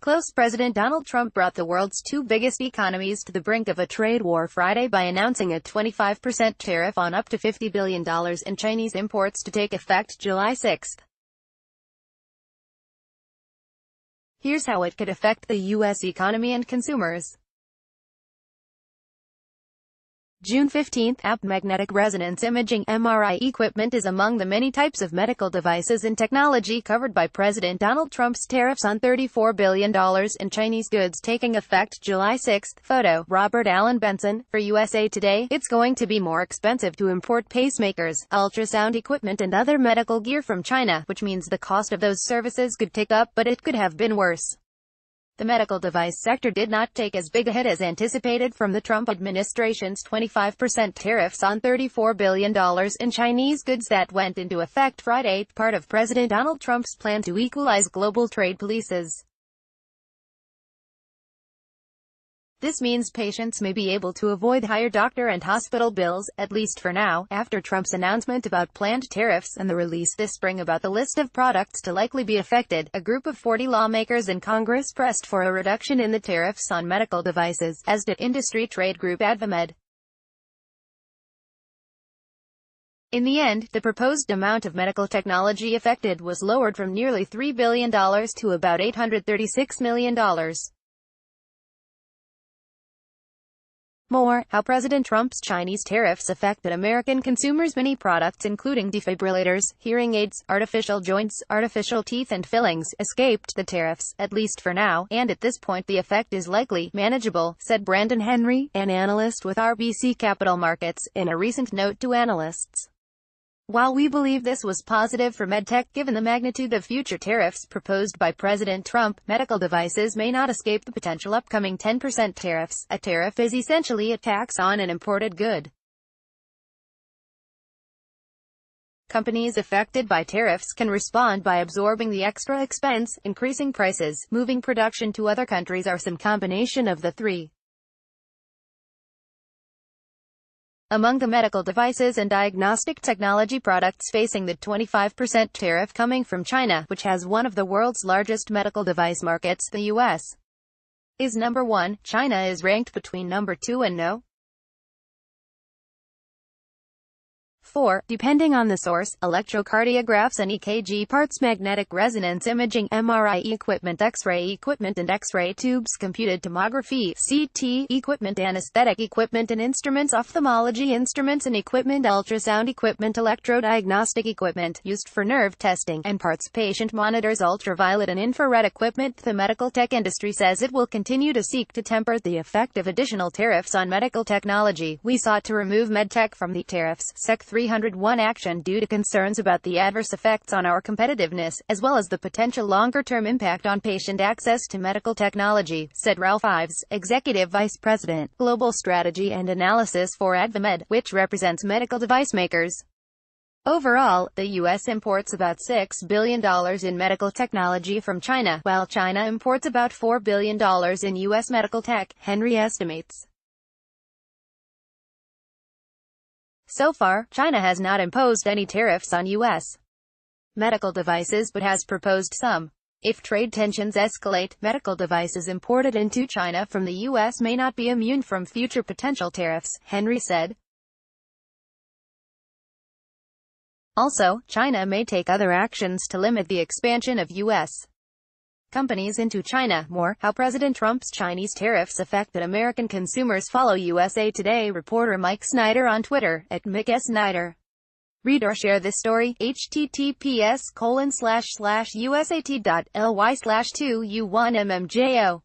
Close President Donald Trump brought the world's two biggest economies to the brink of a trade war Friday by announcing a 25% tariff on up to $50 billion in Chinese imports to take effect July 6. Here's how it could affect the U.S. economy and consumers. June 15, magnetic resonance imaging (MRI) equipment is among the many types of medical devices and technology covered by President Donald Trump's tariffs on $34 billion in Chinese goods taking effect July 6. Photo, Robert Allen Benson, for USA Today. It's going to be more expensive to import pacemakers, ultrasound equipment and other medical gear from China, which means the cost of those services could tick up, but it could have been worse. The medical device sector did not take as big a hit as anticipated from the Trump administration's 25% tariffs on $34 billion in Chinese goods that went into effect Friday, part of President Donald Trump's plan to equalize global trade policies. This means patients may be able to avoid higher doctor and hospital bills, at least for now, after Trump's announcement about planned tariffs and the release this spring about the list of products to likely be affected. A group of 40 lawmakers in Congress pressed for a reduction in the tariffs on medical devices, as did industry trade group AdvaMed. In the end, the proposed amount of medical technology affected was lowered from nearly $3 billion to about $836 million. More, how President Trump's Chinese tariffs affected American consumers. Many products including defibrillators, hearing aids, artificial joints, artificial teeth and fillings, escaped the tariffs, at least for now, and at this point the effect is likely manageable, said Brandon Henry, an analyst with RBC Capital Markets, in a recent note to analysts. While we believe this was positive for medtech, given the magnitude of future tariffs proposed by President Trump, medical devices may not escape the potential upcoming 10% tariffs. A tariff is essentially a tax on an imported good. Companies affected by tariffs can respond by absorbing the extra expense, increasing prices, moving production to other countries, or some combination of the three. Among the medical devices and diagnostic technology products facing the 25% tariff coming from China, which has one of the world's largest medical device markets, the U.S. is number 1. China is ranked between number 2 and no. 4. Depending on the source, electrocardiographs and EKG parts, magnetic resonance imaging (MRI) equipment, X-ray equipment and X-ray tubes, computed tomography (CT) equipment, anesthetic equipment and instruments, ophthalmology instruments and equipment, ultrasound equipment, electrodiagnostic equipment used for nerve testing, and parts, patient monitors, ultraviolet and infrared equipment. The medical tech industry says it will continue to seek to temper the effect of additional tariffs on medical technology. We sought to remove medtech from the tariffs Sec. 301 action due to concerns about the adverse effects on our competitiveness, as well as the potential longer-term impact on patient access to medical technology, said Ralph Ives, Executive Vice President, Global Strategy and Analysis for AdvaMed, which represents medical device makers. Overall, the U.S. imports about $6 billion in medical technology from China, while China imports about $4 billion in U.S. medical tech, Henry estimates. So far, China has not imposed any tariffs on U.S. medical devices but has proposed some. If trade tensions escalate, medical devices imported into China from the U.S. may not be immune from future potential tariffs, Henry said. Also, China may take other actions to limit the expansion of U.S. companies into China. More, how President Trump's Chinese tariffs affected American consumers. Follow USA Today reporter Mike Snyder on Twitter, @MikeSnyder. Read or share this story, https://usat.ly/2u1mmjo